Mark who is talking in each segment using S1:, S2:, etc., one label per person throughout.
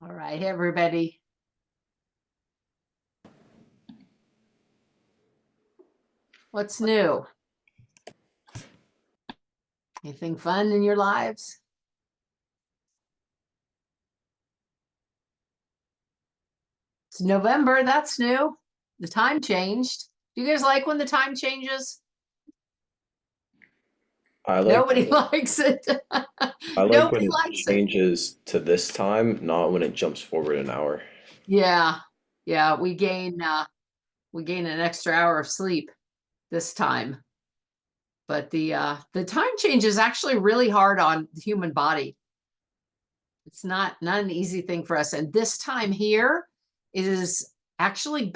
S1: All right, hey everybody. What's new? Anything fun in your lives? It's November, that's new. The time changed. Do you guys like when the time changes?
S2: I like
S1: Nobody likes it.
S2: I like when
S1: Nobody
S2: it
S1: likes it.
S2: changes to this time, not when it jumps forward an hour.
S1: Yeah. Yeah, we gain an extra hour of sleep this time. But the time change is actually really hard on the human body. It's not an easy thing for us. And this time here is actually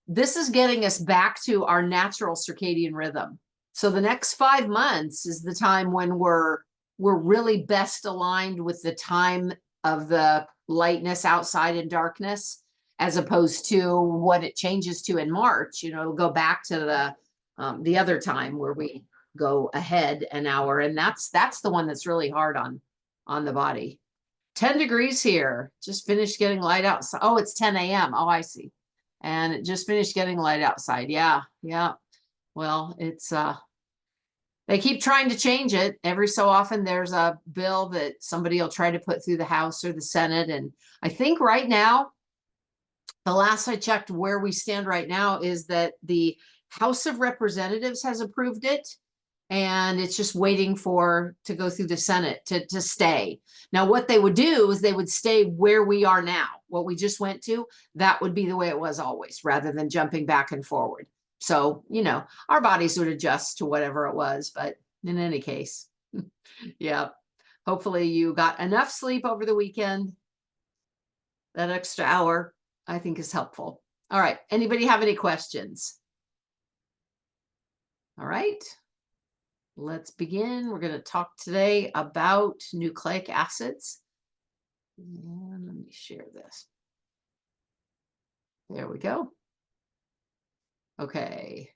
S1: this is getting us back to our natural circadian rhythm. So the next 5 months is the time when we're really best aligned with the time of the lightness outside and darkness, as opposed to what it changes to in March. It'll go back to the other time where we go ahead an hour, and that's the one that's really hard on the body. 10 degrees here. Just finished getting light outside. Oh, it's 10 a.m. Oh, I see. And it just finished getting light outside. Yeah, yeah. Well, it's they keep trying to change it. Every so often there's a bill that somebody will try to put through the House or the Senate. And I think right now, the last I checked, where we stand right now is that the House of Representatives has approved it, and it's just waiting to go through the Senate to stay. Now, what they would do is they would stay where we are now, what we just went to. That would be the way it was always, rather than jumping back and forward. So, our bodies would adjust to whatever it was. But in any case, yeah, hopefully you got enough sleep over the weekend. That extra hour, I think, is helpful. All right. Anybody have any questions? All right. Let's begin. We're going to talk today about nucleic acids. And let me share this. There we go. Okay.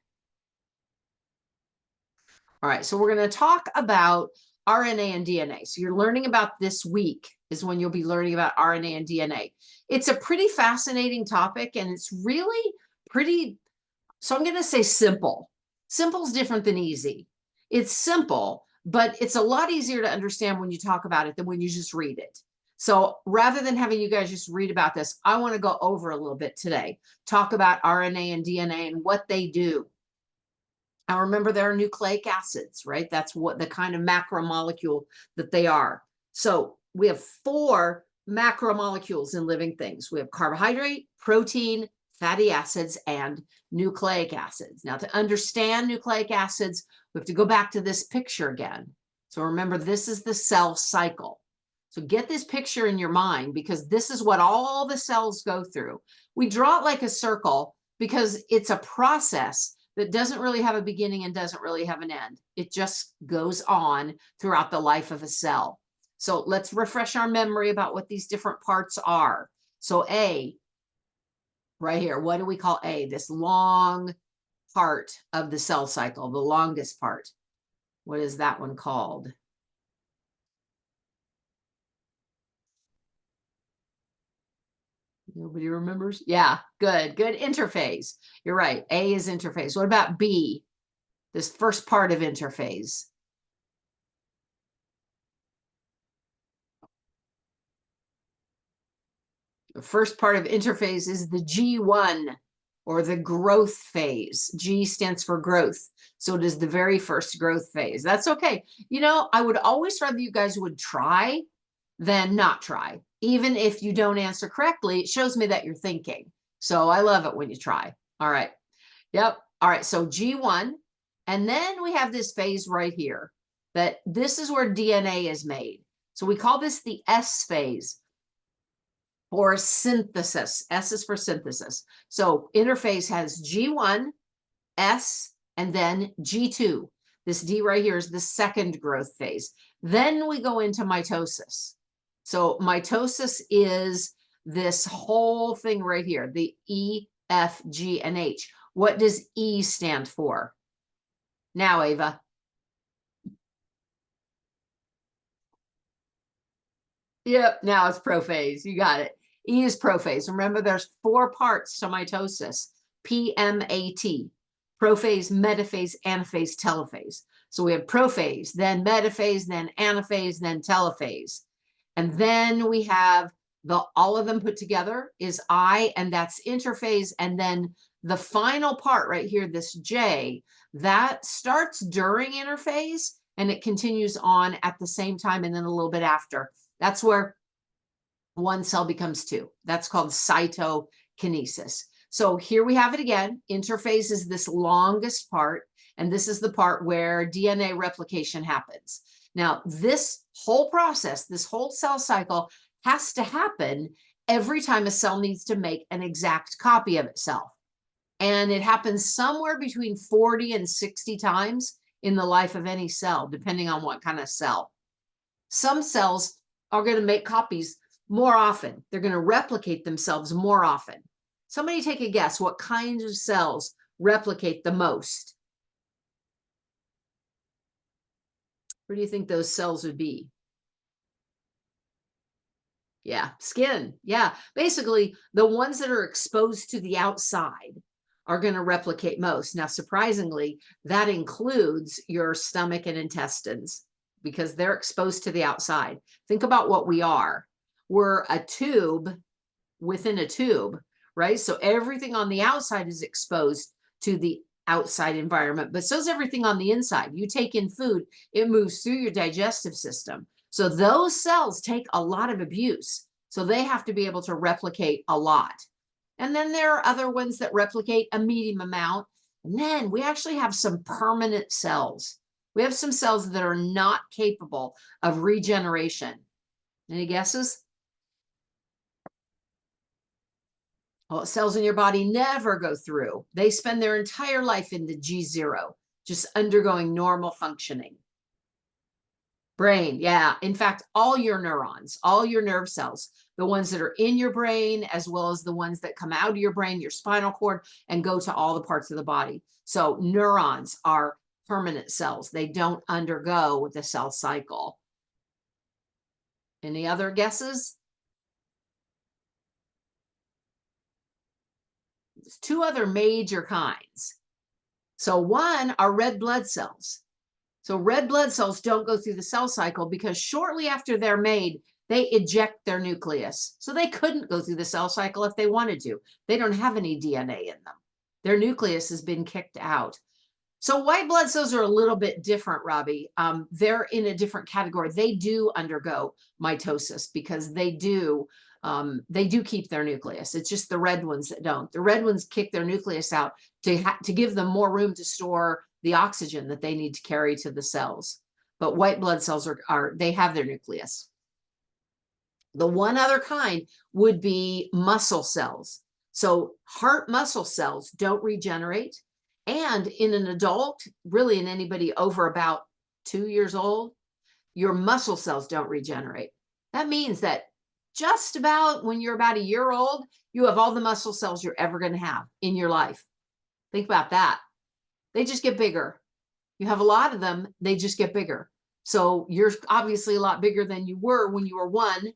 S1: All right. So we're going to talk about RNA and DNA. So you're learning about this week is when you'll be learning about RNA and DNA. It's a pretty fascinating topic, and it's really pretty, so I'm going to say simple. Simple is different than easy. It's simple, but it's a lot easier to understand when you talk about it than when you just read it. So rather than having you guys just read about this, I want to go over a little bit today, talk about RNA and DNA and what they do. Now remember, there are nucleic acids, right? That's what the kind of macromolecule that they are. So we have 4 macromolecules in living things. We have carbohydrate, protein, fatty acids, and nucleic acids. Now, to understand nucleic acids, we have to go back to this picture again. So remember, this is the cell cycle. So get this picture in your mind, because this is what all the cells go through. We draw it like a circle because it's a process that doesn't really have a beginning and doesn't really have an end. It just goes on throughout the life of a cell. So let's refresh our memory about what these different parts are. So A, right here, what do we call A? This long part of the cell cycle, the longest part. What is that one called? Nobody remembers? Yeah, good. Interphase. You're right. A is interphase. What about B? This first part of interphase. The first part of interphase is the G1, or the growth phase. G stands for growth. So it is the very first growth phase. That's okay. I would always rather you guys would try than not try. Even if you don't answer correctly, it shows me that you're thinking. So I love it when you try. All right. Yep. All right. So G1. And then we have this phase right here, that this is where DNA is made. So we call this the S phase, or synthesis. S is for synthesis. So interphase has G1, S, and then G2. This D right here is the second growth phase. Then we go into mitosis. So mitosis is this whole thing right here, the E, F, G, and H. What does E stand for? Now, Ava. Yep, now it's prophase. You got it. E is prophase. Remember, there's 4 parts to mitosis. PMAT. Prophase, metaphase, anaphase, telophase. So we have prophase, then metaphase, then anaphase, then telophase. And then we have all of them put together is I, and that's interphase. And then the final part right here, this J, that starts during interphase and it continues on at the same time and then a little bit after. That's where one cell becomes 2. That's called cytokinesis. So here we have it again. Interphase is this longest part, and this is the part where DNA replication happens. Now, this whole process, this whole cell cycle has to happen every time a cell needs to make an exact copy of itself. And it happens somewhere between 40 and 60 times in the life of any cell, depending on what kind of cell. Some cells are going to make copies more often. They're going to replicate themselves more often. Somebody take a guess. What kinds of cells replicate the most? Where do you think those cells would be? Yeah, skin. Yeah, basically the ones that are exposed to the outside are going to replicate most. Now, surprisingly, that includes your stomach and intestines because they're exposed to the outside. Think about what we are. We're a tube within a tube, right? So everything on the outside is exposed to the outside environment, but so is everything on the inside. You take in food, it moves through your digestive system. So those cells take a lot of abuse. So they have to be able to replicate a lot. And then there are other ones that replicate a medium amount. And then we actually have some permanent cells. We have some cells that are not capable of regeneration. Any guesses? Well, cells in your body never go through. They spend their entire life in the G0, just undergoing normal functioning. Brain, yeah. In fact, all your neurons, all your nerve cells, the ones that are in your brain, as well as the ones that come out of your brain, your spinal cord, and go to all the parts of the body. So neurons are permanent cells. They don't undergo the cell cycle. Any other guesses? There's 2 other major kinds. So one are red blood cells. So red blood cells don't go through the cell cycle because shortly after they're made, they eject their nucleus. So they couldn't go through the cell cycle if they wanted to. They don't have any DNA in them. Their nucleus has been kicked out. So white blood cells are a little bit different, Robbie. They're in a different category. They do undergo mitosis because they do keep their nucleus. It's just the red ones that don't. The red ones kick their nucleus out to give them more room to store the oxygen that they need to carry to the cells. But white blood cells they have their nucleus. The one other kind would be muscle cells. So heart muscle cells don't regenerate. And in an adult, really in anybody over about 2 years old, your muscle cells don't regenerate. That means that just about when you're about a year old, you have all the muscle cells you're ever going to have in your life. Think about that. They just get bigger. You have a lot of them, they just get bigger. So you're obviously a lot bigger than you were when you were 1.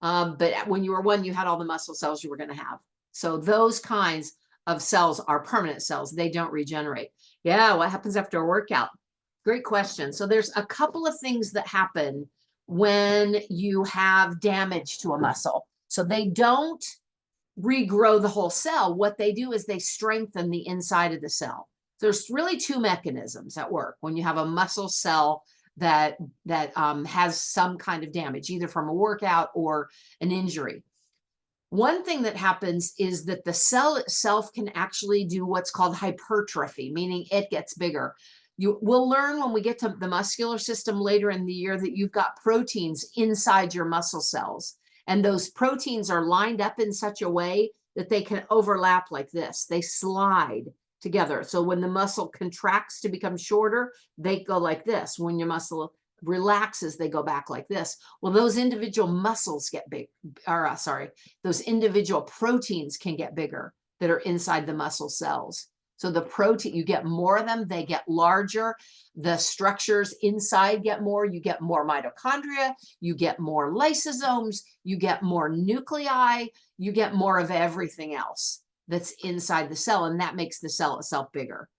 S1: But when you were 1, you had all the muscle cells you were going to have. So those kinds of cells are permanent cells. They don't regenerate. Yeah, what happens after a workout? Great question. So there's a couple of things that happen when you have damage to a muscle. So they don't regrow the whole cell. What they do is they strengthen the inside of the cell. There's really 2 mechanisms at work when you have a muscle cell that has some kind of damage, either from a workout or an injury. One thing that happens is that the cell itself can actually do what's called hypertrophy, meaning it gets bigger. We'll learn when we get to the muscular system later in the year that you've got proteins inside your muscle cells. And those proteins are lined up in such a way that they can overlap like this. They slide together. So when the muscle contracts to become shorter, they go like this. When your muscle relaxes, they go back like this. Well, those individual muscles get big, those individual proteins can get bigger that are inside the muscle cells. So the protein, you get more of them, they get larger. The structures inside get more. You get more mitochondria, you get more lysosomes, you get more nuclei, you get more of everything else that's inside the cell, and that makes the cell itself bigger.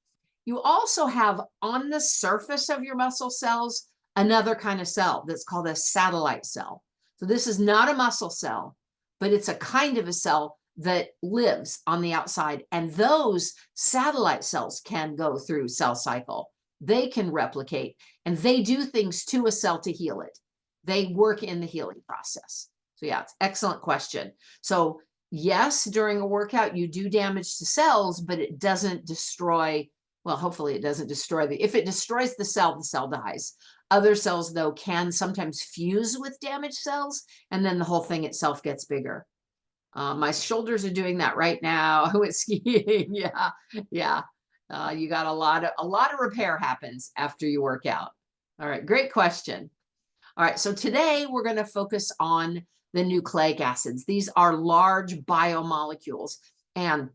S1: You also have on the surface of your muscle cells another kind of cell that's called a satellite cell. So this is not a muscle cell, but it's a kind of a cell that lives on the outside. And those satellite cells can go through cell cycle. They can replicate, and they do things to a cell to heal it. They work in the healing process. So yeah, it's an excellent question. So yes, during a workout, you do damage to cells, but it doesn't destroy, well, hopefully it doesn't destroy if it destroys the cell dies. Other cells, though, can sometimes fuse with damaged cells, and then the whole thing itself gets bigger. My shoulders are doing that right now. I went skiing. Yeah. You got a lot of repair happens after you work out. All right, great question. All right, so today we're going to focus on the nucleic acids. These are large biomolecules, and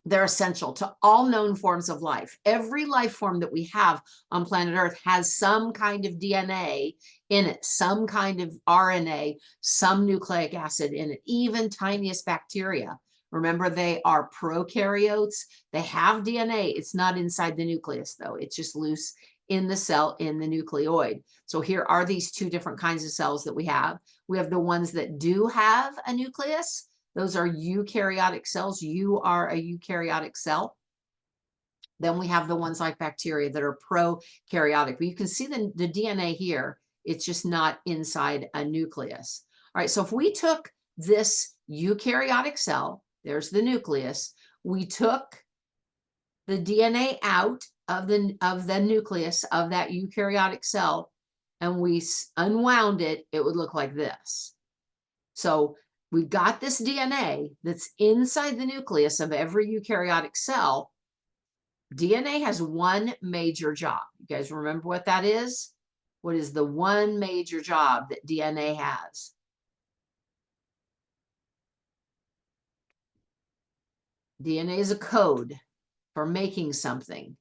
S1: they're essential to all known forms of life. Every life form that we have on planet Earth has some kind of DNA in it, some kind of RNA, some nucleic acid in it, even tiniest bacteria. Remember, they are prokaryotes. They have DNA. It's not inside the nucleus, though. It's just loose in the cell, in the nucleoid. So here are these two different kinds of cells that we have. We have the ones that do have a nucleus. Those are eukaryotic cells. You are a eukaryotic cell. Then we have the ones like bacteria that are prokaryotic. But you can see the DNA here. It's just not inside a nucleus. All right, so if we took this eukaryotic cell, there's the nucleus, we took the DNA out of the nucleus of that eukaryotic cell, and we unwound it, it would look like this. So we've got this DNA that's inside the nucleus of every eukaryotic cell. DNA has one major job. You guys remember what that is? What is the one major job that DNA has? DNA is a code for making something,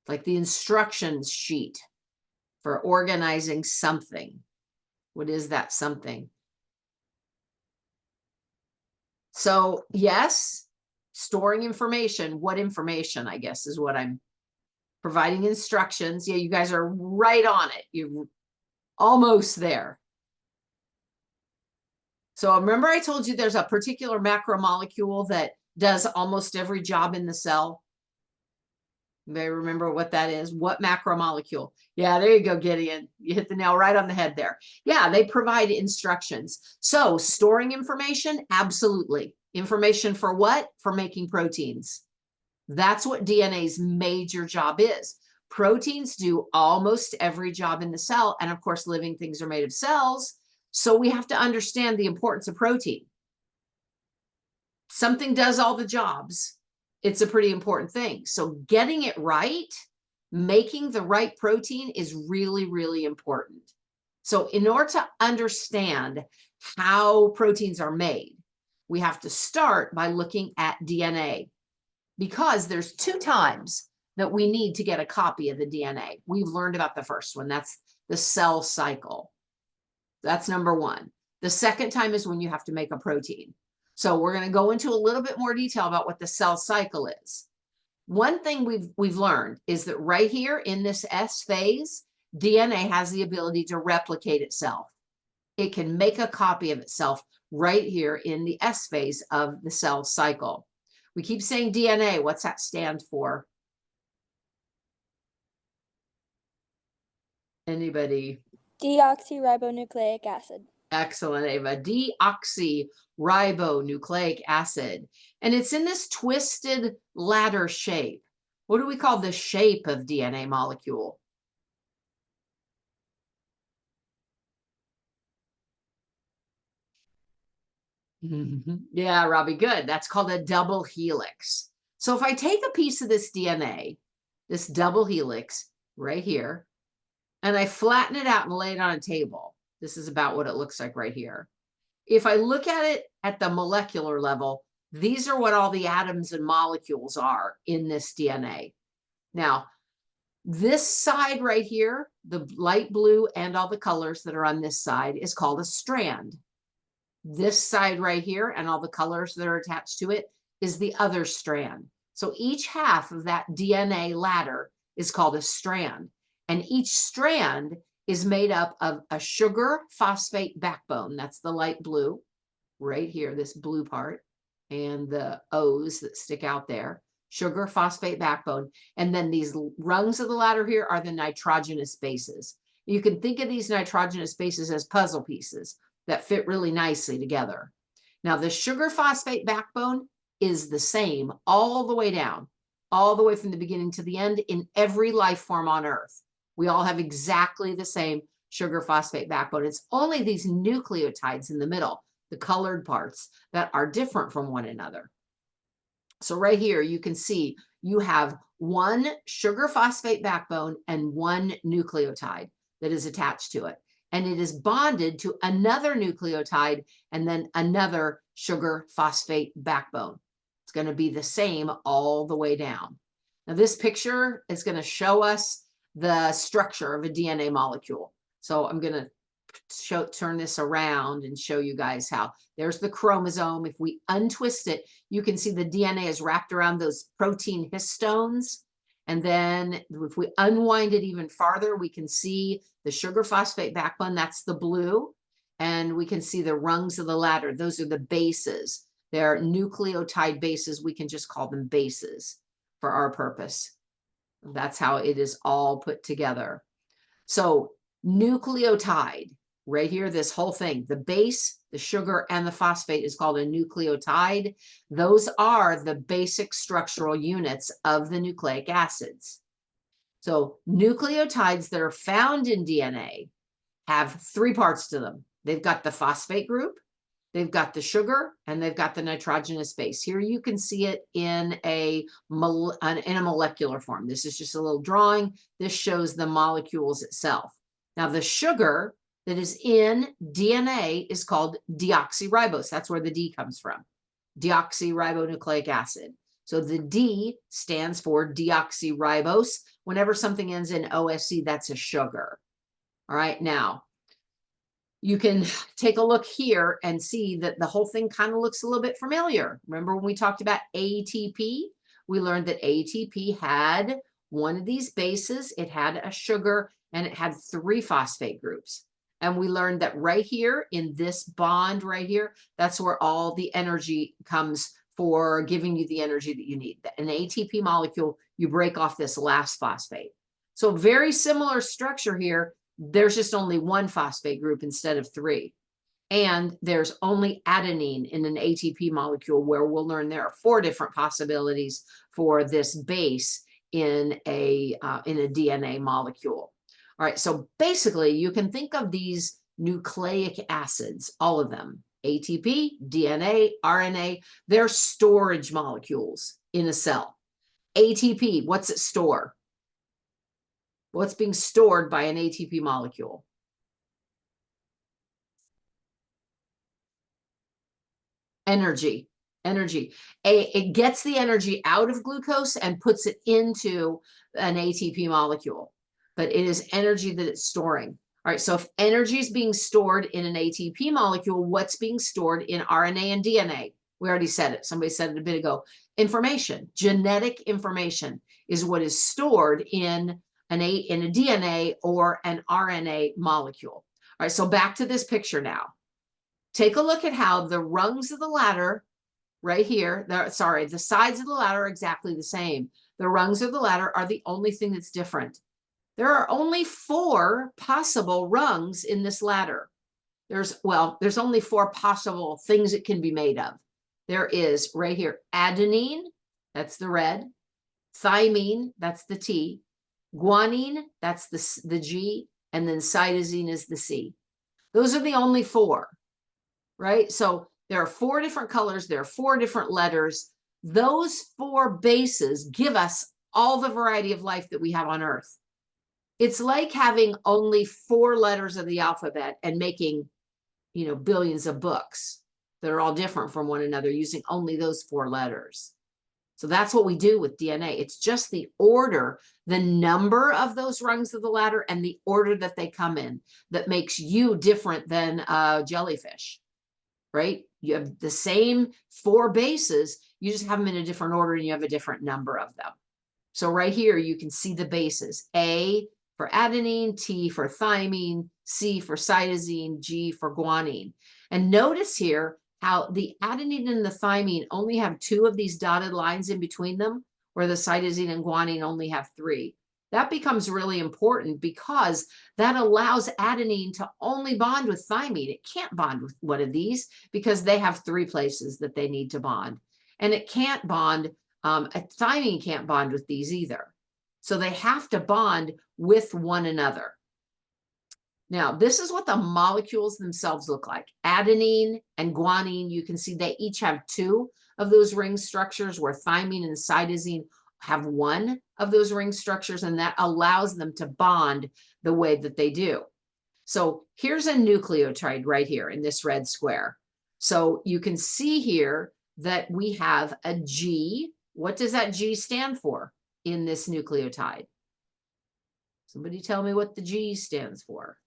S1: like the instructions sheet for organizing something. What is that something? So yes, storing information. What information, I guess, is what I'm providing instructions. Yeah, you guys are right on it. You're almost there. So remember I told you there's a particular macromolecule that does almost every job in the cell? You may remember what that is. What macromolecule? Yeah, there you go, Gideon. You hit the nail right on the head there. Yeah, they provide instructions. So storing information, absolutely. Information for what? For making proteins. That's what DNA's major job is. Proteins do almost every job in the cell. And of course, living things are made of cells. So we have to understand the importance of protein. Something does all the jobs. It's a pretty important thing. So getting it right, making the right protein is really, really important. So in order to understand how proteins are made, we have to start by looking at DNA, because there's two times that we need to get a copy of the DNA. We've learned about the first one. That's the cell cycle. That's number one. The second time is when you have to make a protein. So we're going to go into a little bit more detail about what the cell cycle is. One thing we've learned is that right here in this S phase, DNA has the ability to replicate itself. It can make a copy of itself right here in the S phase of the cell cycle. We keep saying DNA. What's that stand for? Anybody?
S3: Deoxyribonucleic acid.
S1: Excellent, Ava. Deoxyribonucleic acid. And it's in this twisted ladder shape. What do we call the shape of DNA molecule? Yeah, Robbie, good. That's called a double helix. So if I take a piece of this DNA, this double helix right here, and I flatten it out and lay it on a table, this is about what it looks like right here. If I look at it at the molecular level, These are what all the atoms and molecules are in this DNA. Now, this side right here, the light blue and all the colors that are on this side is called a strand. This side right here and all the colors that are attached to it is the other strand. So each half of that DNA ladder is called a strand. And each strand is made up of a sugar phosphate backbone. That's the light blue right here, this blue part, and the O's that stick out there. Sugar phosphate backbone. And then these rungs of the ladder here are the nitrogenous bases. You can think of these nitrogenous bases as puzzle pieces that fit really nicely together. Now, the sugar phosphate backbone is the same all the way down, all the way from the beginning to the end in every life form on Earth. We all have exactly the same sugar phosphate backbone. It's only these nucleotides in the middle, the colored parts, that are different from one another. So right here, you can see you have one sugar phosphate backbone and one nucleotide that is attached to it. And it is bonded to another nucleotide and then another sugar phosphate backbone. It's going to be the same all the way down. Now, this picture is going to show us the structure of a DNA molecule. So I'm going to turn this around and show you guys how. There's the chromosome. If we untwist it, you can see the DNA is wrapped around those protein histones. And then if we unwind it even farther, we can see the sugar phosphate backbone. That's the blue. And we can see the rungs of the ladder. Those are the bases. They're nucleotide bases. We can just call them bases for our purpose. That's how it is all put together. So nucleotide, right here, this whole thing, the base, the sugar, and the phosphate is called a nucleotide. Those are the basic structural units of the nucleic acids. So nucleotides that are found in DNA have three parts to them. They've got the phosphate group, they've got the sugar, and they've got the nitrogenous base. Here you can see it in a molecular form. This is just a little drawing. This shows the molecules itself. Now, the sugar that is in DNA is called deoxyribose. That's where the D comes from, deoxyribonucleic acid. So the D stands for deoxyribose. Whenever something ends in OSC, that's a sugar. All right, now you can take a look here and see that the whole thing kind of looks a little bit familiar. Remember when we talked about ATP? We learned that ATP had one of these bases, it had a sugar, and it had three phosphate groups. And we learned that right here in this bond right here, that's where all the energy comes for giving you the energy that you need. An ATP molecule, you break off this last phosphate. So very similar structure here. There's just only one phosphate group instead of three. And there's only adenine in an ATP molecule, where we'll learn there are four different possibilities for this base in a DNA molecule. All right, so basically you can think of these nucleic acids, all of them, ATP, DNA, RNA, they're storage molecules in a cell. ATP, what's it store? What's being stored by an ATP molecule? Energy. It gets the energy out of glucose and puts it into an ATP molecule, but it is energy that it's storing. All right, so if energy is being stored in an ATP molecule, what's being stored in RNA and DNA? We already said it. Somebody said it a bit ago. Information, genetic information is what is stored in a DNA or an RNA molecule. All right, so back to this picture now. Take a look at how the rungs of the ladder right here, the sides of the ladder are exactly the same. The rungs of the ladder are the only thing that's different. There are only four possible rungs in this ladder. There's only four possible things it can be made of. There is right here, adenine, that's the red, thymine, that's the T, guanine, that's the G, and then cytosine is the C. Those are the only four, right? So there are four different colors, there are four different letters. Those four bases give us all the variety of life that we have on Earth. It's like having only four letters of the alphabet and making, billions of books. that are all different from one another using only those 4 letters. So that's what we do with DNA. It's just the order, the number of those rungs of the ladder and the order that they come in that makes you different than a jellyfish, right? You have the same 4 bases, you just have them in a different order and you have a different number of them. So right here, you can see the bases: A for adenine, T for thymine, C for cytosine, G for guanine. And notice here how the adenine and the thymine only have 2 of these dotted lines in between them, where the cytosine and guanine only have 3. That becomes really important because that allows adenine to only bond with thymine. It can't bond with one of these because they have 3 places that they need to bond. And it can't bond, thymine can't bond with these either. So they have to bond with one another. Now, this is what the molecules themselves look like. Adenine and guanine, you can see they each have 2 of those ring structures, where thymine and cytosine have 1 of those ring structures, and that allows them to bond the way that they do. So here's a nucleotide right here in this red square. So you can see here that we have a G. What does that G stand for in this nucleotide? Somebody tell me what the G stands for.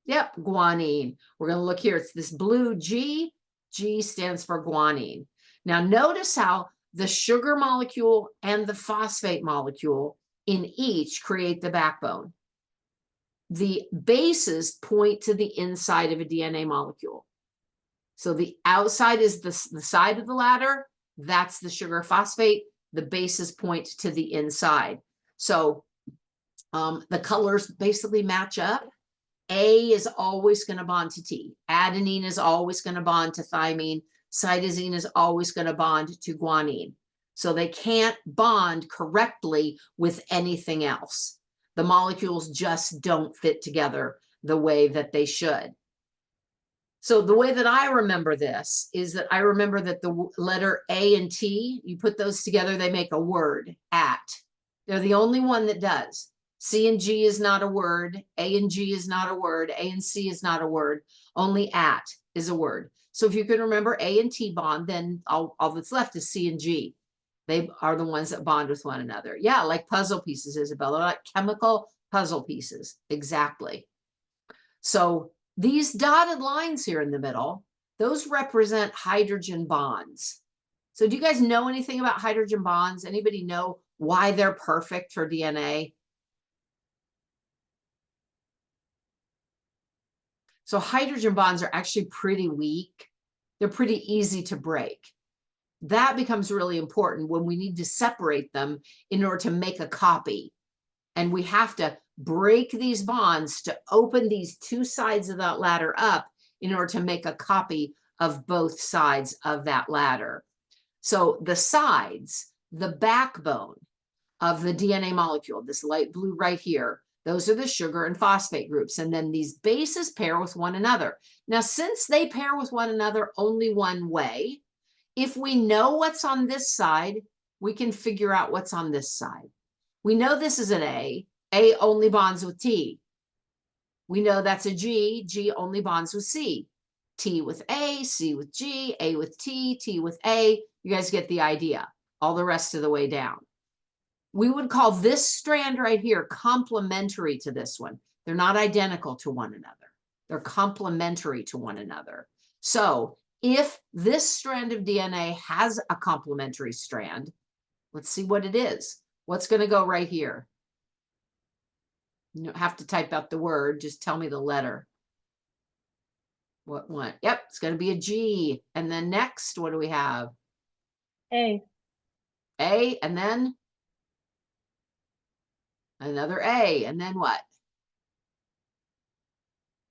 S1: Yep, guanine. We're going to look here. It's this blue G. G stands for guanine. Now notice how the sugar molecule and the phosphate molecule in each create the backbone. The bases point to the inside of a DNA molecule. So the outside is the side of the ladder. That's the sugar phosphate. The bases point to the inside. So the colors basically match up. A is always going to bond to T. Adenine is always going to bond to thymine. Cytosine is always going to bond to guanine. So they can't bond correctly with anything else. The molecules just don't fit together the way that they should. So the way that I remember this is that I remember that the letter A and T, you put those together, they make a word, at. They're the only one that does. C and G is not a word. A and G is not a word. A and C is not a word. Only at is a word. So if you can remember A and T bond, then all that's left is C and G. They are the ones that bond with one another. Yeah, like puzzle pieces, Isabella, like chemical puzzle pieces. Exactly. So these dotted lines here in the middle, those represent hydrogen bonds. So do you guys know anything about hydrogen bonds? Anybody know why they're perfect for DNA? So hydrogen bonds are actually pretty weak. They're pretty easy to break. That becomes really important when we need to separate them in order to make a copy. And we have to break these bonds to open these 2 sides of that ladder up in order to make a copy of both sides of that ladder. So the sides, the backbone of the DNA molecule, this light blue right here, those are the sugar and phosphate groups. And then these bases pair with one another. Now, since they pair with one another only one way, if we know what's on this side, we can figure out what's on this side. We know this is an A. A only bonds with T. We know that's a G. G only bonds with C. T with A, C with G, A with T, T with A. You guys get the idea, all the rest of the way down. We would call this strand right here complementary to this one. They're not identical to one another. They're complementary to one another. So if this strand of DNA has a complementary strand, let's see what it is. What's going to go right here? You don't have to type out the word, just tell me the letter. What one? Yep, it's going to be a G. And then next, what do we have?
S4: A.
S1: A, and then another A, and then what?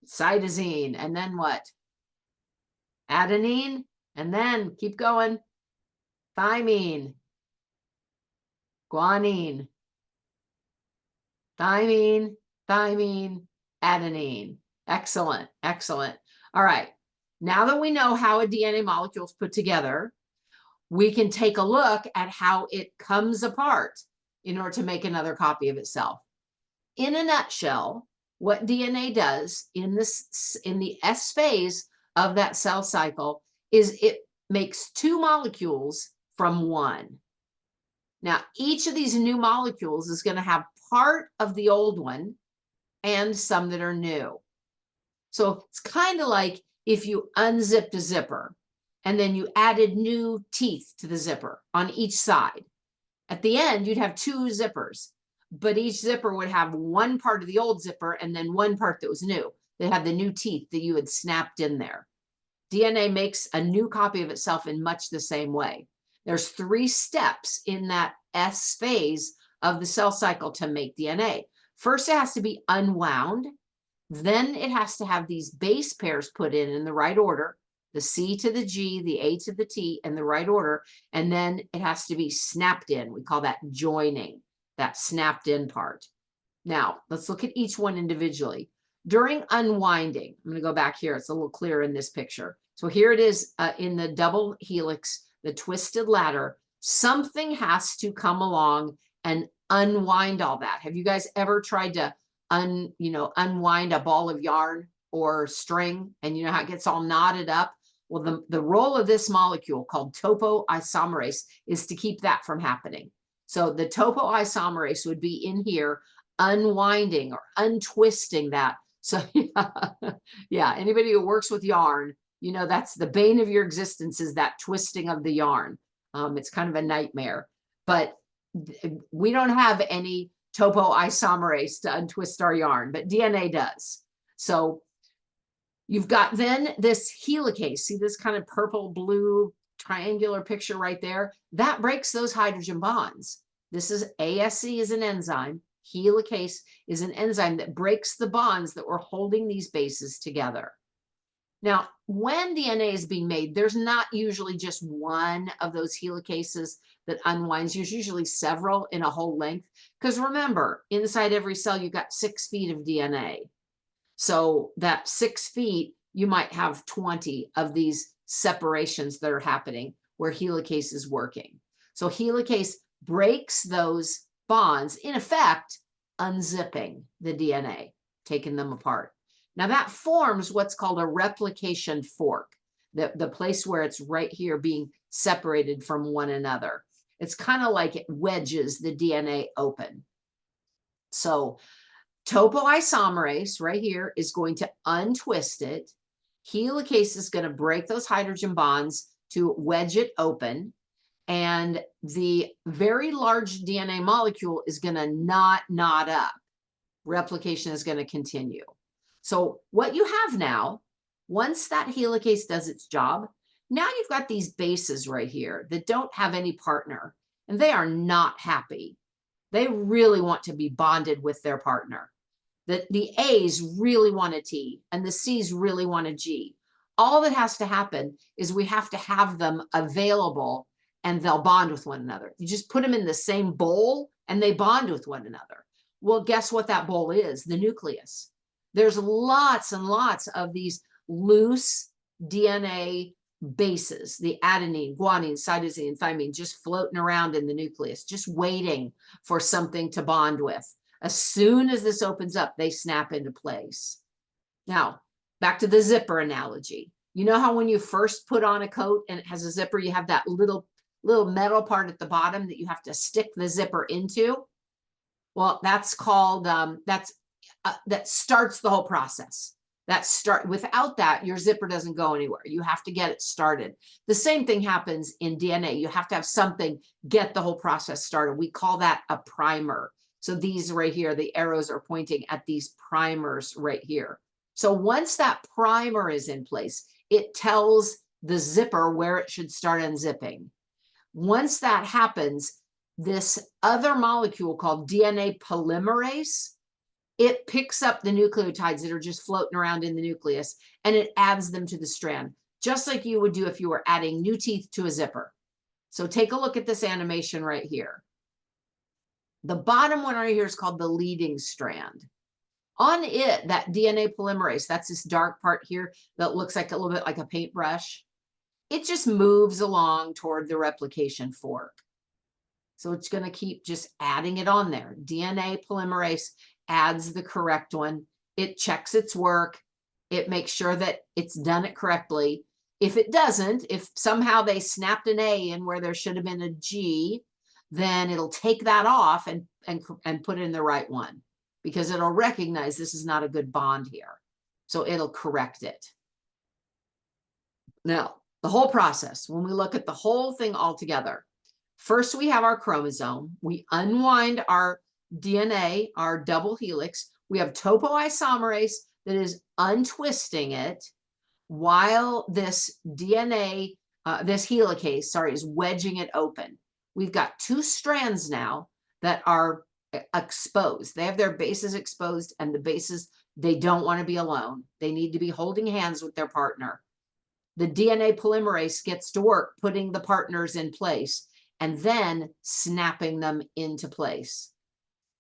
S1: Cytosine, and then what? Adenine, and then keep going. Thymine, guanine, thymine, thymine, adenine. Excellent, excellent. All right, now that we know how a DNA molecule is put together, we can take a look at how it comes apart in order to make another copy of itself. In a nutshell, what DNA does in the S phase of that cell cycle is it makes two molecules from one. Now, each of these new molecules is going to have part of the old one and some that are new. So it's kind of like if you unzipped a zipper and then you added new teeth to the zipper on each side. At the end, you'd have two zippers, but each zipper would have one part of the old zipper and then one part that was new. They had the new teeth that you had snapped in there. DNA makes a new copy of itself in much the same way. There's 3 steps in that S phase of the cell cycle to make DNA. First, it has to be unwound. Then it has to have these base pairs put in the right order, the C to the G, the A to the T in the right order. And then it has to be snapped in. We call that joining, that snapped in part. Now, let's look at each one individually. During unwinding, I'm going to go back here. It's a little clearer in this picture. So here it is in the double helix, the twisted ladder. Something has to come along and unwind all that. Have you guys ever tried to unwind a ball of yarn or string, and you know how it gets all knotted up? Well, the role of this molecule called topoisomerase is to keep that from happening. So the topoisomerase would be in here unwinding or untwisting that. So yeah, anybody who works with yarn, you know, that's the bane of your existence, is that twisting of the yarn. It's kind of a nightmare, but we don't have any topoisomerase to untwist our yarn, but DNA does. So you've got then this helicase. See this kind of purple blue triangular picture right there? That breaks those hydrogen bonds. This is ASE is an enzyme. Helicase is an enzyme that breaks the bonds that were holding these bases together. Now, when DNA is being made, there's not usually just one of those helicases that unwinds. There's usually several in a whole length. Because remember, inside every cell, you've got 6 feet of DNA. So that 6 feet, you might have 20 of these separations that are happening where helicase is working. So helicase breaks those bonds, in effect, unzipping the DNA, taking them apart. Now that forms what's called a replication fork, the place where it's right here being separated from one another. It's kind of like it wedges the DNA open. So topoisomerase right here is going to untwist it. Helicase is going to break those hydrogen bonds to wedge it open. And the very large DNA molecule is going to not knot up. Replication is going to continue. So what you have now, once that helicase does its job, now you've got these bases right here that don't have any partner, and they are not happy. They really want to be bonded with their partner. The A's really want a T, and the C's really want a G. All that has to happen is we have to have them available, and they'll bond with one another. You just put them in the same bowl, and they bond with one another. Well, guess what that bowl is? The nucleus. There's lots and lots of these loose DNA bases, the adenine, guanine, cytosine, thymine, just floating around in the nucleus, just waiting for something to bond with. As soon as this opens up, they snap into place. Now, back to the zipper analogy. You know how when you first put on a coat and it has a zipper, you have that little metal part at the bottom that you have to stick the zipper into? Well, that's called, that starts the whole process. Without that, your zipper doesn't go anywhere. You have to get it started. The same thing happens in DNA. You have to have something get the whole process started. We call that a primer. So these right here, the arrows are pointing at these primers right here. So once that primer is in place, it tells the zipper where it should start unzipping. Once that happens, this other molecule called DNA polymerase, it picks up the nucleotides that are just floating around in the nucleus, and it adds them to the strand, just like you would do if you were adding new teeth to a zipper. So take a look at this animation right here. The bottom one right here is called the leading strand. On it, that DNA polymerase, that's this dark part here that looks like a little bit like a paintbrush. It just moves along toward the replication fork. So it's going to keep just adding it on there. DNA polymerase adds the correct one. it checks its work, it makes sure that it's done it correctly. If it doesn't, if somehow they snapped an A in where there should have been a G, then it'll take that off and put in the right one, because it'll recognize this is not a good bond here. So it'll correct it. Now, the whole process, when we look at the whole thing all together, first we have our chromosome. We unwind our DNA, our double helix. We have topoisomerase that is untwisting it while this DNA, this helicase, sorry, is wedging it open. We've got two strands now that are exposed. They have their bases exposed, and the bases, they don't want to be alone. They need to be holding hands with their partner. The DNA polymerase gets to work putting the partners in place and then snapping them into place.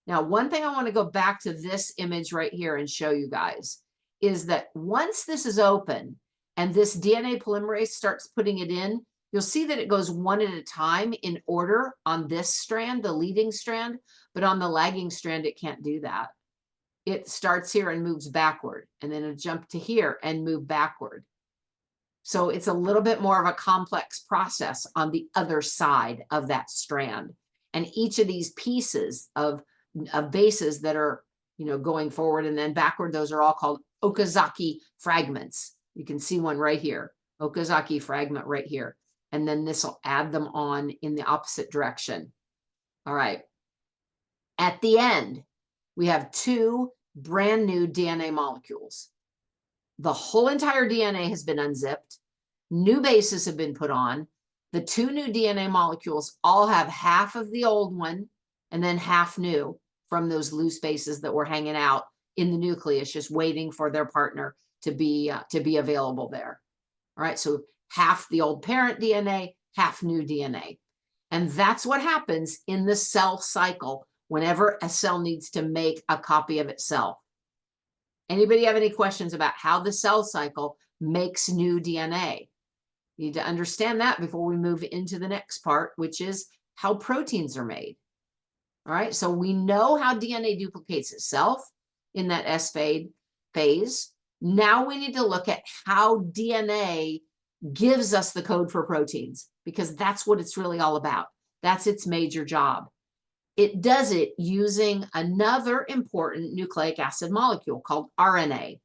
S1: Now, one thing I want to go back to this image right here and show you guys is that once this is open and this DNA polymerase starts putting it in, you'll see that it goes one at a time in order on this strand, the leading strand, but on the lagging strand, it can't do that. It starts here and moves backward, and then it'll jump to here and move backward. So it's a little bit more of a complex process on the other side of that strand. And each of these pieces of bases that are, going forward and then backward, those are all called Okazaki fragments. You can see one right here, Okazaki fragment right here. And then this will add them on in the opposite direction. All right. At the end, we have two brand new DNA molecules. The whole entire DNA has been unzipped. New bases have been put on. The two new DNA molecules all have half of the old one and then half new from those loose bases that were hanging out in the nucleus, just waiting for their partner to be available there. All right, so half the old parent DNA, half new DNA. And that's what happens in the cell cycle whenever a cell needs to make a copy of itself. Anybody have any questions about how the cell cycle makes new DNA? You need to understand that before we move into the next part, which is how proteins are made. All right, so we know how DNA duplicates itself in that S phase. Now we need to look at how DNA gives us the code for proteins, because that's what it's really all about. That's its major job. It does it using another important nucleic acid molecule called RNA.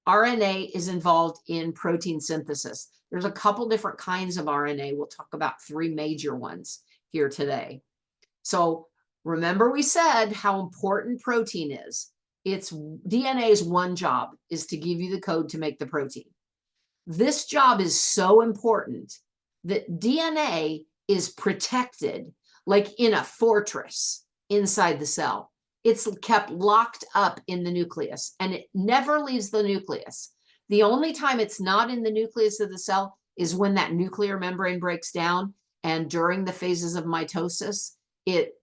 S1: RNA is involved in protein synthesis. There's a couple different kinds of RNA. We'll talk about three major ones here today. So remember we said how important protein is. It's DNA's one job is to give you the code to make the protein. This job is so important that DNA is protected like in a fortress inside the cell. It's kept locked up in the nucleus and it never leaves the nucleus. The only time it's not in the nucleus of the cell is when that nuclear membrane breaks down, and during the phases of mitosis, it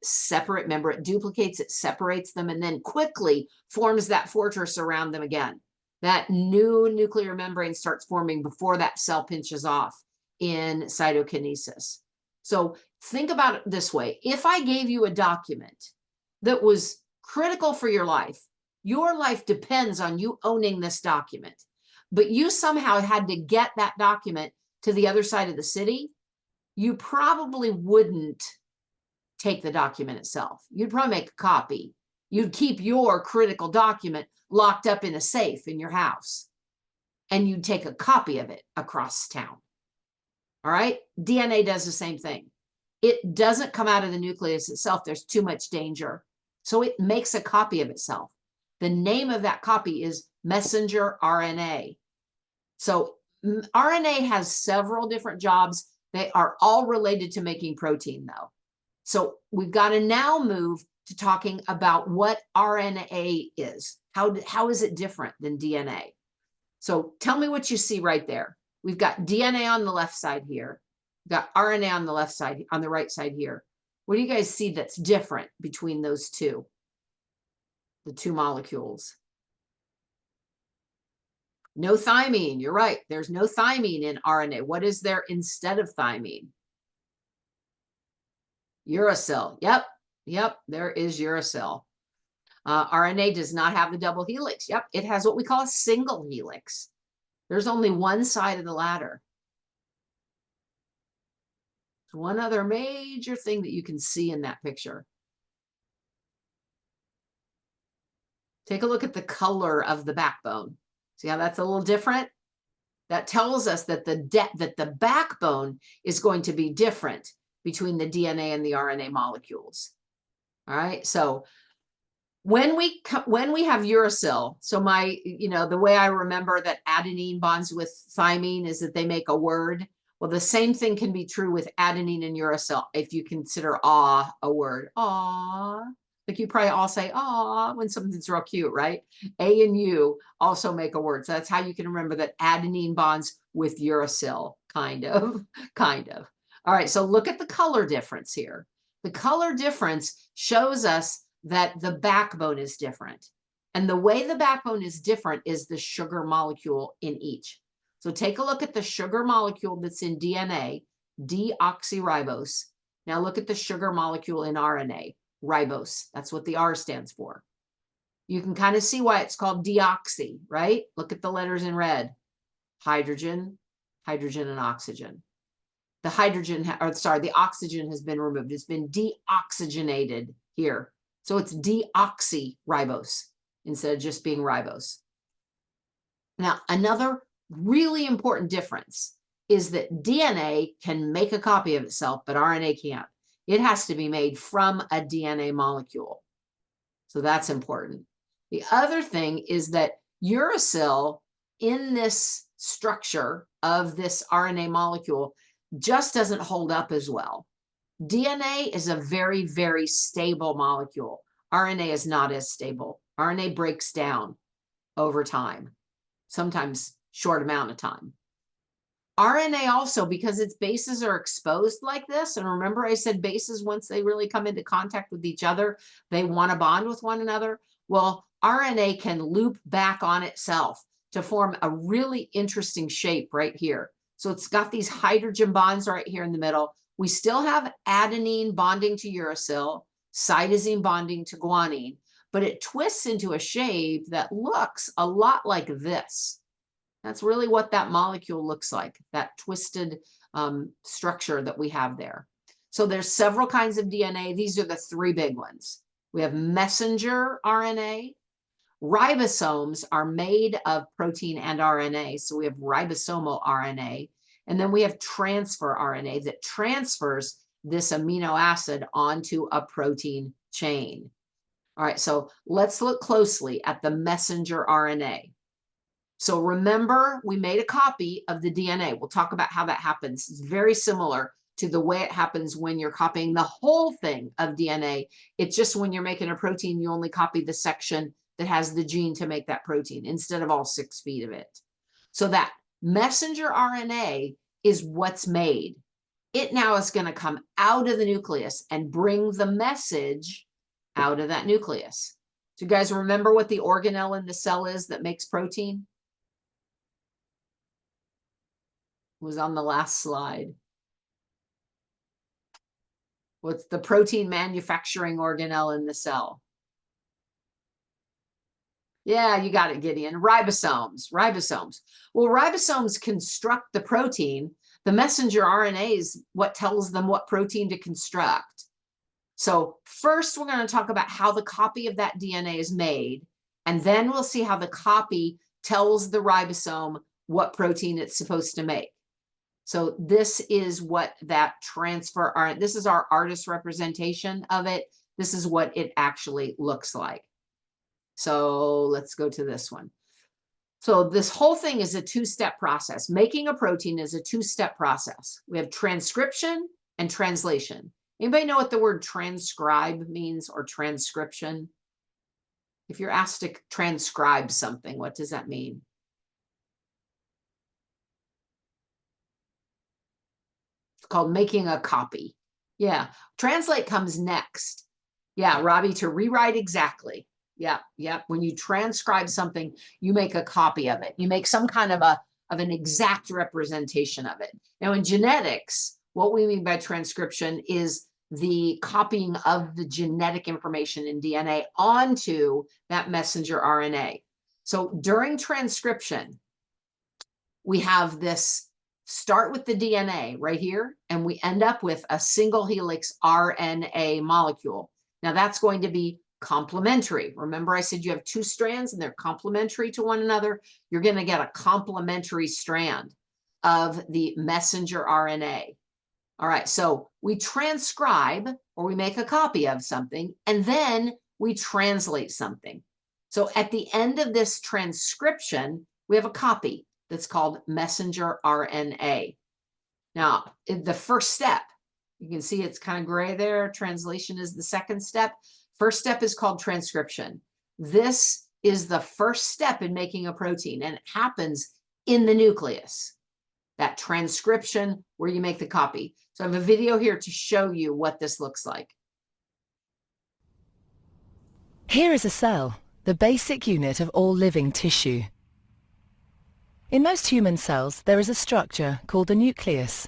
S1: duplicates, it separates them, and then quickly forms that fortress around them again. That new nuclear membrane starts forming before that cell pinches off in cytokinesis. So think about it this way. If I gave you a document that was critical for your life depends on you owning this document, but you somehow had to get that document to the other side of the city, you probably wouldn't take the document itself. You'd probably make a copy. You'd keep your critical document locked up in a safe in your house, and you'd take a copy of it across town. All right, DNA does the same thing. It doesn't come out of the nucleus itself. There's too much danger. So it makes a copy of itself. The name of that copy is messenger RNA. So RNA has several different jobs. They are all related to making protein though. So we've got to now move to talking about what RNA is. How is it different than DNA? So tell me what you see right there. We've got DNA on the left side here. We've got RNA on the left side, on the right side here. What do you guys see that's different between those two? The two molecules. No thymine, you're right. There's no thymine in RNA. What is there instead of thymine? Uracil. Yep, there is uracil. RNA does not have the double helix. Yep, it has what we call a single helix. There's only one side of the ladder. One other major thing that you can see in that picture. Take a look at the color of the backbone. See how that's a little different? That tells us that the backbone is going to be different between the DNA and the RNA molecules. All right, so when we have uracil, so the way I remember that adenine bonds with thymine is that they make a word. Well, the same thing can be true with adenine and uracil if you consider aw a word. Aw, like you probably all say aw when something's real cute, right? A and U also make a word. So that's how you can remember that adenine bonds with uracil, kind of. All right, so look at the color difference here. The color difference shows us that the backbone is different. And the way the backbone is different is the sugar molecule in each. So take a look at the sugar molecule that's in DNA, deoxyribose. Now look at the sugar molecule in RNA, ribose. That's what the R stands for. You can kind of see why it's called deoxy, right? Look at the letters in red. Hydrogen, hydrogen, and oxygen. The oxygen has been removed. It's been deoxygenated here. So it's deoxyribose instead of just being ribose. Now, another really important difference is that DNA can make a copy of itself, but RNA can't. It has to be made from a DNA molecule. So that's important. The other thing is that uracil in this structure of this RNA molecule just doesn't hold up as well. DNA is a very, very stable molecule. RNA is not as stable. RNA breaks down over time, sometimes short amount of time. RNA also, because its bases are exposed like this, and remember I said bases, once they really come into contact with each other, they want to bond with one another. Well, RNA can loop back on itself to form a really interesting shape right here. So it's got these hydrogen bonds right here in the middle. We still have adenine bonding to uracil, cytosine bonding to guanine, but it twists into a shape that looks a lot like this. That's really what that molecule looks like, that twisted structure that we have there. So there's several kinds of DNA. These are the three big ones. We have messenger RNA. Ribosomes are made of protein and RNA. So we have ribosomal RNA. And then we have transfer RNA that transfers this amino acid onto a protein chain. All right, so let's look closely at the messenger RNA. So remember, we made a copy of the DNA. We'll talk about how that happens. It's very similar to the way it happens when you're copying the whole thing of DNA. It's just when you're making a protein, you only copy the section that has the gene to make that protein instead of all 6 feet of it. So that messenger RNA is what's made. It now is going to come out of the nucleus and bring the message out of that nucleus. Do you guys remember what the organelle in the cell is that makes protein? It was on the last slide. What's the protein manufacturing organelle in the cell? Yeah, you got it, Gideon. Ribosomes. Well, ribosomes construct the protein. The messenger RNA is what tells them what protein to construct. So first, we're going to talk about how the copy of that DNA is made, and then we'll see how the copy tells the ribosome what protein it's supposed to make. So this is what that transfer RNA, this is our artist representation of it. This is what it actually looks like. So let's go to this one. So this whole thing is a 2-step process. Making a protein is a 2-step process. We have transcription and translation. Anybody know what the word transcribe means, or transcription? If you're asked to transcribe something, what does that mean? It's called making a copy. Yeah, translate comes next. Yeah, Robbie, to rewrite exactly. Yeah. When you transcribe something, you make a copy of it. You make some kind of an exact representation of it. Now, in genetics, what we mean by transcription is the copying of the genetic information in DNA onto that messenger RNA. So during transcription, we have this start with the DNA right here, and we end up with a single helix RNA molecule. Now that's going to be complementary. Remember I said you have two strands and they're complementary to one another. You're going to get a complementary strand of the messenger RNA. All right, so we transcribe or we make a copy of something, and then we translate something. So at the end of this transcription, we have a copy that's called messenger RNA. Now, in the first step, you can see it's kind of gray there. Translation is the second step. First step is called transcription. This is the first step in making a protein, and it happens in the nucleus. That transcription where you make the copy. So I have a video here to show you what this looks like.
S4: Here is a cell, the basic unit of all living tissue. In most human cells, there is a structure called the nucleus.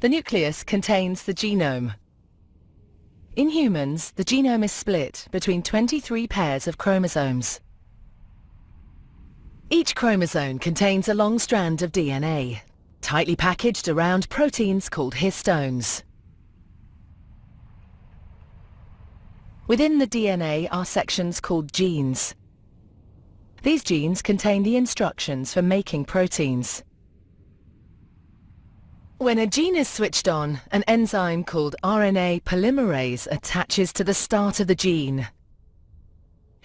S4: The nucleus contains the genome. In humans, the genome is split between 23 pairs of chromosomes. Each chromosome contains a long strand of DNA, tightly packaged around proteins called histones. Within the DNA are sections called genes. These genes contain the instructions for making proteins. When a gene is switched on, an enzyme called RNA polymerase attaches to the start of the gene.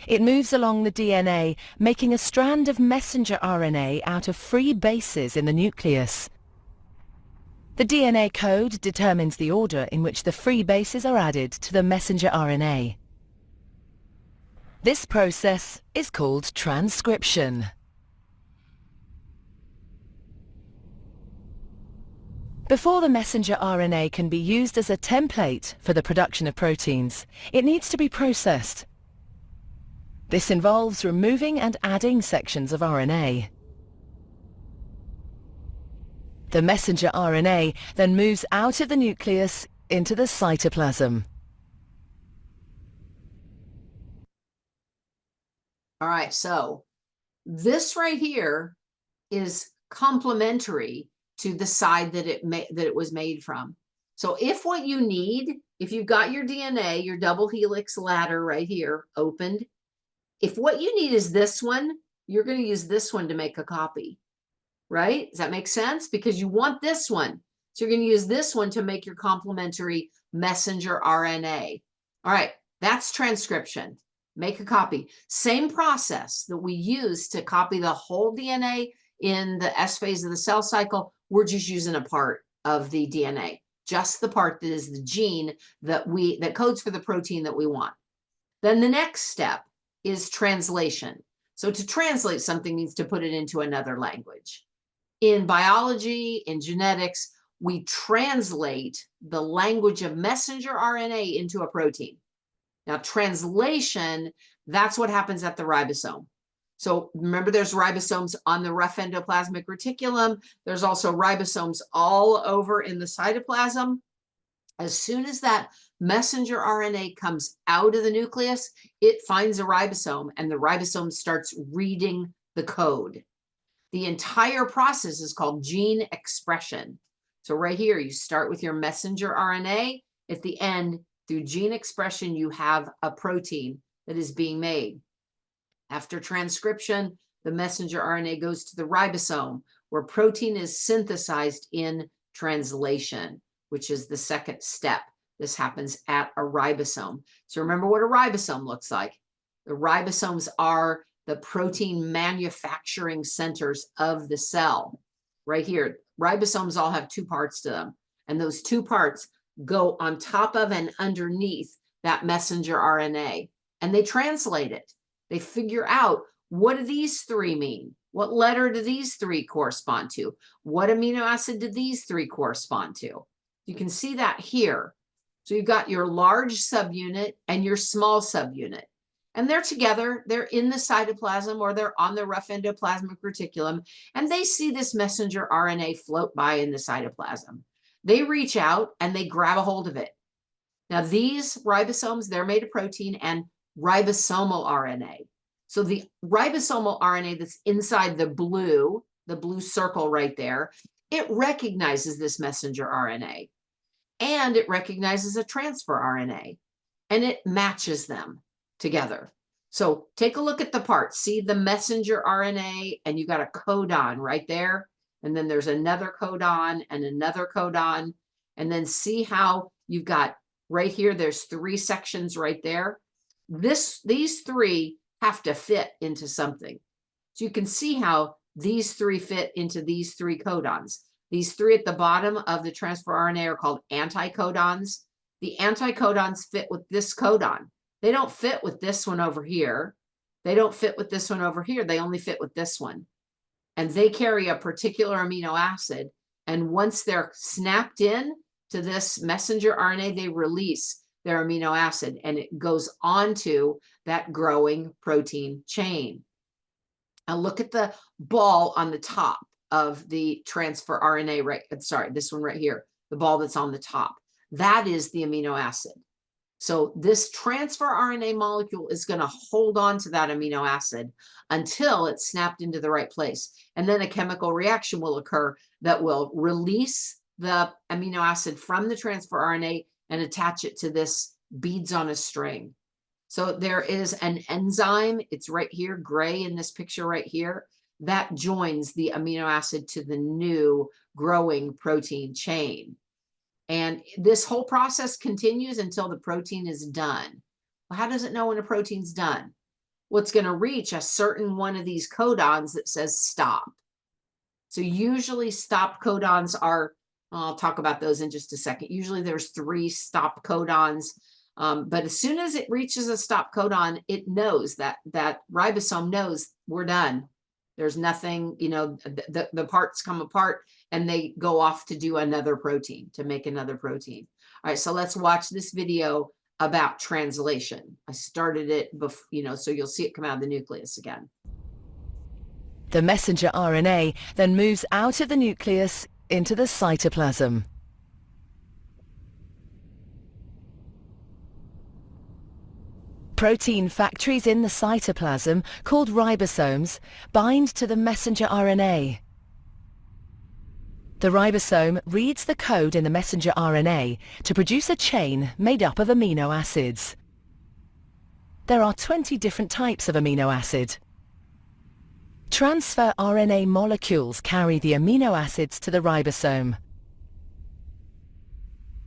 S4: It moves along the DNA, making a strand of messenger RNA out of free bases in the nucleus. The DNA code determines the order in which the free bases are added to the messenger RNA. This process is called transcription. Before the messenger RNA can be used as a template for the production of proteins, it needs to be processed. This involves removing and adding sections of RNA. The messenger RNA then moves out of the nucleus into the cytoplasm.
S1: All right, so this right here is complementary to the side that it was made from. So if what you need, if you've got your DNA, your double helix ladder right here opened, if what you need is this one, you're going to use this one to make a copy, right? Does that make sense? Because you want this one. So you're going to use this one to make your complementary messenger RNA. All right, that's transcription. Make a copy. Same process that we use to copy the whole DNA in the S phase of the cell cycle. We're just using a part of the DNA, just the part that is the gene that codes for the protein that we want. Then the next step is translation. So to translate something means to put it into another language. In biology, in genetics, we translate the language of messenger RNA into a protein. Now, translation, that's what happens at the ribosome. So remember, there's ribosomes on the rough endoplasmic reticulum. There's also ribosomes all over in the cytoplasm. As soon as that messenger RNA comes out of the nucleus, it finds a ribosome, and the ribosome starts reading the code. The entire process is called gene expression. So right here, you start with your messenger RNA. At the end, through gene expression, you have a protein that is being made. After transcription, the messenger RNA goes to the ribosome, where protein is synthesized in translation, which is the second step. This happens at a ribosome. So remember what a ribosome looks like. The ribosomes are the protein manufacturing centers of the cell. Right here, ribosomes all have two parts to them, and those two parts go on top of and underneath that messenger RNA, and they translate it. They figure out, what do these three mean? What letter do these three correspond to? What amino acid do these three correspond to? You can see that here. So you've got your large subunit and your small subunit, and they're together. They're in the cytoplasm, or they're on the rough endoplasmic reticulum, and they see this messenger RNA float by in the cytoplasm. they reach out and they grab a hold of it. Now, these ribosomes, they're made of protein and ribosomal RNA. So the ribosomal RNA that's inside the blue circle right there, it recognizes this messenger RNA, and it recognizes a transfer RNA, and it matches them together. So take a look at the parts. See the messenger RNA, and you got a codon right there. And then there's another codon and another codon. And then see how you've got right here, there's 3 sections right there. These 3 have to fit into something. So you can see how these 3 fit into these 3 codons. These 3 at the bottom of the transfer RNA are called anticodons. The anticodons fit with this codon. They don't fit with this one over here. They don't fit with this one over here. They only fit with this one. And they carry a particular amino acid. And once they're snapped in to this messenger RNA, they release their amino acid, and it goes on to that growing protein chain. Now look at the ball on the top of the transfer RNA, right? Sorry, this one right here, the ball that's on the top. That is the amino acid. So this transfer RNA molecule is going to hold on to that amino acid until it's snapped into the right place. And then a chemical reaction will occur that will release the amino acid from the transfer RNA and attach it to this beads on a string. So there is an enzyme, it's right here, gray in this picture right here, that joins the amino acid to the new growing protein chain. And this whole process continues until the protein is done. Well, how does it know when a protein's done? Well, it's going to reach a certain one of these codons that says stop. So usually stop codons are, I'll talk about those in just a second. Usually there's 3 stop codons. But as soon as it reaches a stop codon, it knows that ribosome knows we're done. There's nothing, you know, the parts come apart and they go off to do another protein, to make another protein. All right, so let's watch this video about translation. I started it before, you know, so you'll see it come out of the nucleus again.
S4: The messenger RNA then moves out of the nucleus into the cytoplasm. Protein factories in the cytoplasm, called ribosomes, bind to the messenger RNA. The ribosome reads the code in the messenger RNA to produce a chain made up of amino acids. There are 20 different types of amino acid. Transfer RNA molecules carry the amino acids to the ribosome.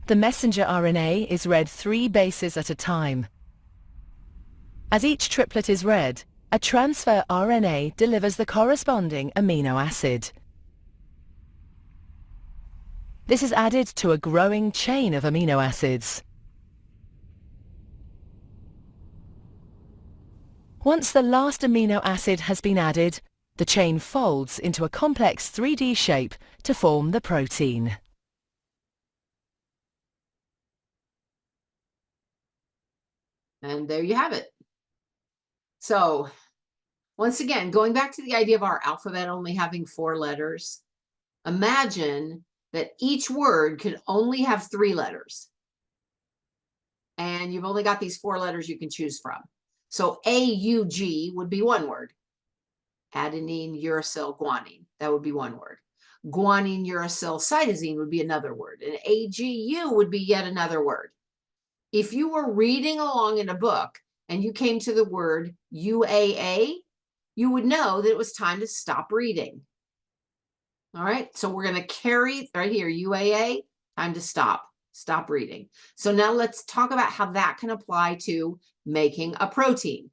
S4: The messenger RNA is read 3 bases at a time. As each triplet is read, a transfer RNA delivers the corresponding amino acid. This is added to a growing chain of amino acids. Once the last amino acid has been added, the chain folds into a complex 3D shape to form the protein.
S1: And there you have it. So once again, going back to the idea of our alphabet only having 4 letters, imagine that each word could only have 3 letters. And you've only got these 4 letters you can choose from. So AUG would be 1 word. Adenine, uracil, guanine, that would be 1 word. Guanine, uracil, cytosine would be another word. And AGU would be yet another word. If you were reading along in a book and you came to the word UAA, you would know that it was time to stop reading. All right, so we're going to carry right here, UAA, time to stop reading. So now let's talk about how that can apply to making a protein.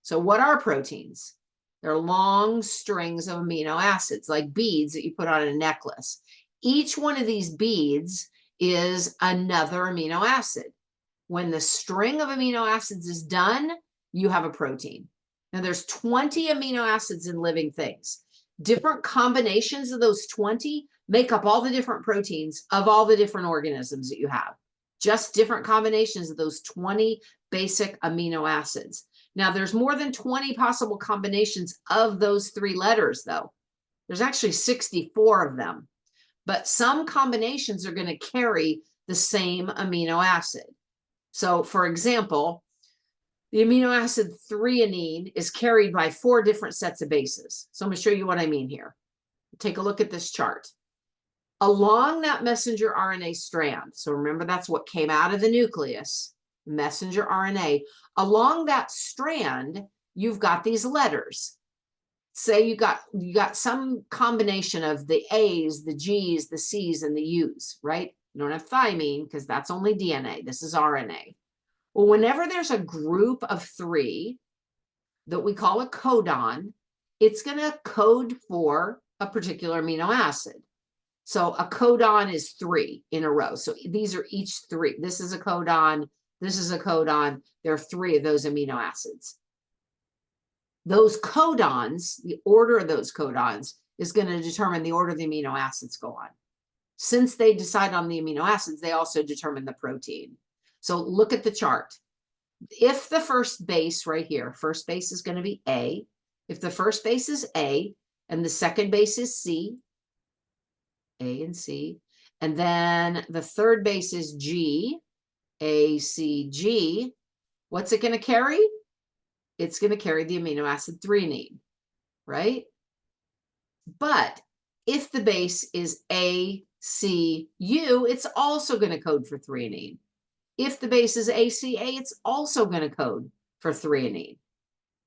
S1: So what are proteins? They're long strings of amino acids, like beads that you put on a necklace. Each one of these beads is another amino acid. When the string of amino acids is done, you have a protein. Now there's 20 amino acids in living things. Different combinations of those 20 make up all the different proteins of all the different organisms that you have. Just different combinations of those 20 basic amino acids. Now there's more than 20 possible combinations of those 3 letters though. There's actually 64 of them. but some combinations are going to carry the same amino acid. So for example, the amino acid threonine is carried by 4 different sets of bases. So I'm going to show you what I mean here. Take a look at this chart. Along that messenger RNA strand, so remember that's what came out of the nucleus, messenger RNA. Along that strand, you've got these letters. Say you got some combination of the A's, the G's, the C's, and the U's, right? You don't have thymine because that's only DNA. This is RNA. Well, whenever there's a group of 3 that we call a codon, it's going to code for a particular amino acid. So a codon is 3 in a row. So these are each 3. This is a codon. This is a codon. There are 3 of those amino acids. Those codons, the order of those codons is going to determine the order the amino acids go on. Since they decide on the amino acids, they also determine the protein. So look at the chart. If the first base right here, first base is going to be A. If the first base is A and the second base is C, A and C, and then the third base is G, A, C, G, what's it going to carry? It's going to carry the amino acid threonine, right? But if the base is A, C, U, it's also going to code for threonine. If the base is ACA, it's also going to code for threonine.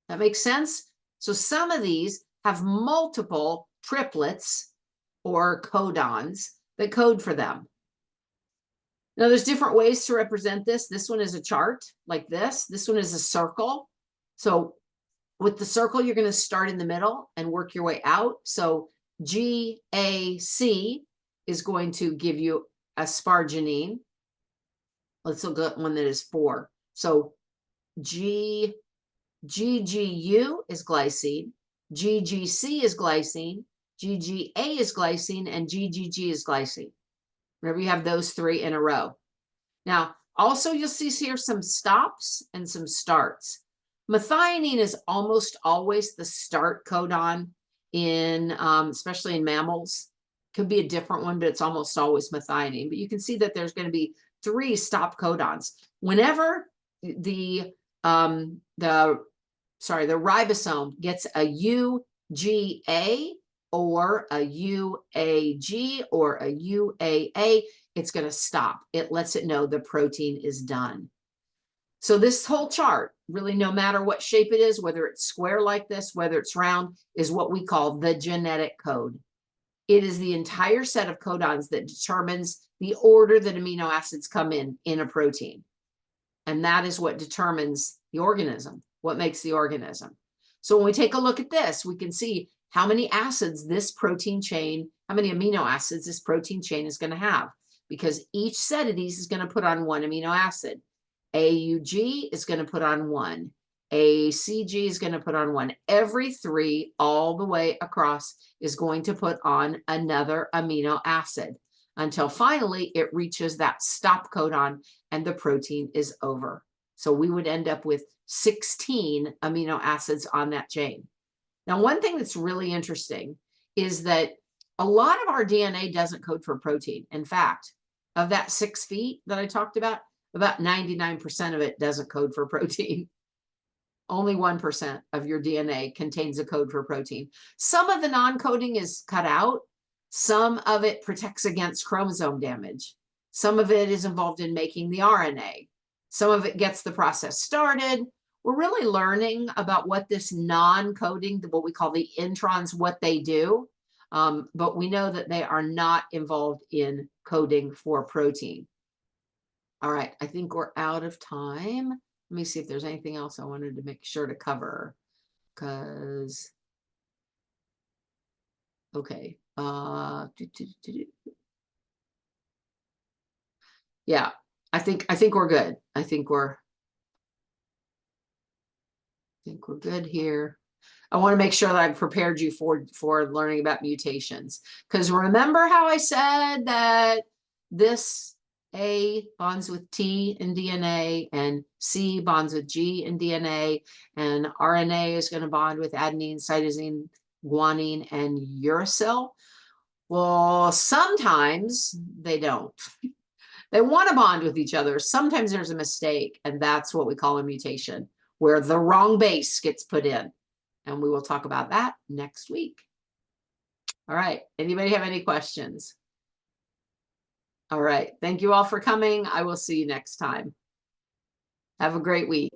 S1: That makes sense? So some of these have multiple triplets or codons that code for them. Now, there's different ways to represent this. This one is a chart like this. This one is a circle. So with the circle, you're going to start in the middle and work your way out. So GAC is going to give you asparagine. Let's look at one that is 4. So GGU is glycine, GGC is glycine, GGA is glycine, and GGG is glycine. Remember, you have those 3 in a row. Now, also you'll see here some stops and some starts. Methionine is almost always the start codon in, especially in mammals. Could be a different one, but it's almost always methionine. But you can see that there's going to be 3 stop codons. Whenever the ribosome gets a UGA or a UAG or a UAA, it's going to stop. It lets it know the protein is done. So this whole chart, really no matter what shape it is, whether it's square like this, whether it's round, is what we call the genetic code. It is the entire set of codons that determines the order that amino acids come in a protein. And that is what determines the organism, what makes the organism. So when we take a look at this, we can see how many acids this protein chain, how many amino acids this protein chain is going to have, because each set of these is going to put on 1 amino acid. AUG is going to put on 1. ACG is going to put on 1. Every 3 all the way across is going to put on another amino acid until finally it reaches that stop codon and the protein is over. So we would end up with 16 amino acids on that chain. Now, one thing that's really interesting is that a lot of our DNA doesn't code for protein. In fact, of that 6 feet that I talked about 99% of it doesn't code for protein. Only 1% of your DNA contains a code for protein. Some of the non-coding is cut out. Some of it protects against chromosome damage. Some of it is involved in making the RNA. Some of it gets the process started. We're really learning about what this non-coding, what we call the introns, what they do. But we know that they are not involved in coding for protein. All right, I think we're out of time. Let me see if there's anything else I wanted to make sure to cover, because, okay. Yeah, I think we're good. I think we're good here. I want to make sure that I've prepared you for learning about mutations, because remember how I said that this A bonds with T in DNA and C bonds with G in DNA, and RNA is going to bond with adenine, cytosine, guanine, and uracil. Well, sometimes they don't. They want to bond with each other. Sometimes there's a mistake, and that's what we call a mutation, where the wrong base gets put in. And we will talk about that next week. All right. Anybody have any questions? All right. Thank you all for coming. I will see you next time. Have a great week.